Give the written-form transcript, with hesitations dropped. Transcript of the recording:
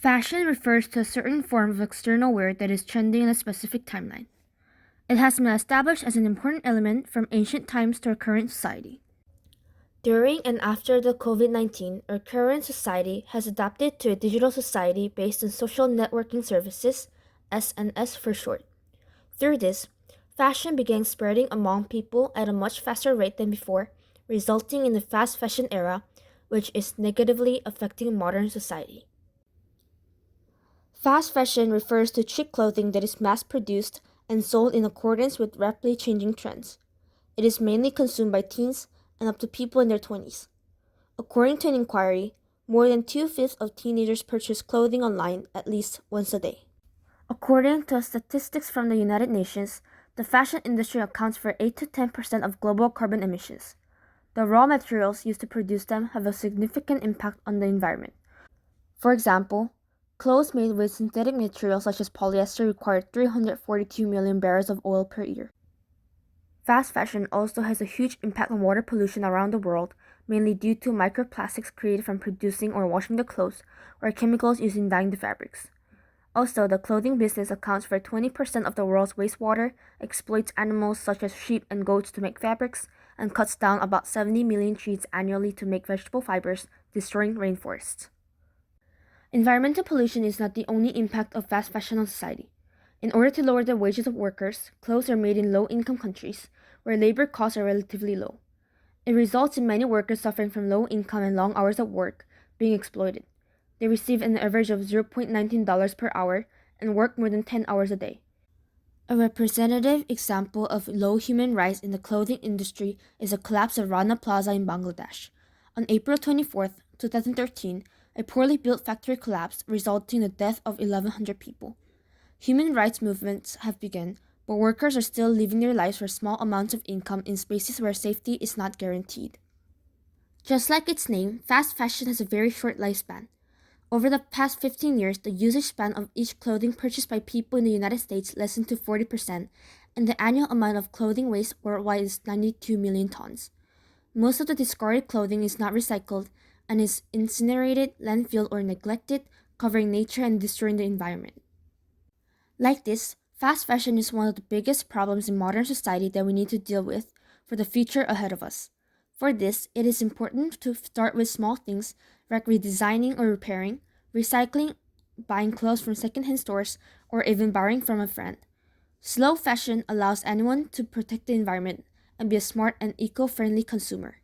Fashion refers to a certain form of external wear that is trending in a specific timeline. It has been established as an important element from ancient times to our current society. During and after the COVID-19, our current society has adapted to a digital society based on social networking services, SNS for short. Through this, fashion began spreading among people at a much faster rate than before, resulting in the fast fashion era, which is negatively affecting modern society. Fast fashion refers to cheap clothing that is mass-produced and sold in accordance with rapidly changing trends. It is mainly consumed by teens and up to people in their 20s. According to an inquiry, more than 2/5 of teenagers purchase clothing online at least once a day. According to statistics from the United Nations, the fashion industry accounts for 8 to 10% of global carbon emissions. The raw materials used to produce them have a significant impact on the environment. For example, clothes made with synthetic materials such as polyester require 342 million barrels of oil per year. Fast fashion also has a huge impact on water pollution around the world, mainly due to microplastics created from producing or washing the clothes, or chemicals used in dyeing the fabrics. Also, the clothing business accounts for 20% of the world's wastewater, exploits animals such as sheep and goats to make fabrics, and cuts down about 70 million trees annually to make vegetable fibers, destroying rainforests. Environmental pollution is not the only impact of fast fashion on society. In order to lower the wages of workers, clothes are made in low-income countries, where labor costs are relatively low. It results in many workers suffering from low income and long hours of work, being exploited. They receive an average of $0.19 per hour and work more than 10 hours a day. A representative example of low human rights in the clothing industry is the collapse of Rana Plaza in Bangladesh. On April 24, 2013, a poorly built factory collapsed, resulting in the death of 1,100 people. Human rights movements have begun, but workers are still living their lives for small amounts of income in spaces where safety is not guaranteed. Just like its name, fast fashion has a very short lifespan. Over the past 15 years, the usage span of each clothing purchased by people in the United States lessened to 40%, and the annual amount of clothing waste worldwide is 92 million tons. Most of the discarded clothing is not recycled and is incinerated, landfilled, or neglected, covering nature and destroying the environment. Like this, fast fashion is one of the biggest problems in modern society that we need to deal with for the future ahead of us. For this, it is important to start with small things like redesigning or repairing, recycling, buying clothes from secondhand stores, or even borrowing from a friend. Slow fashion allows anyone to protect the environment and be a smart and eco-friendly consumer.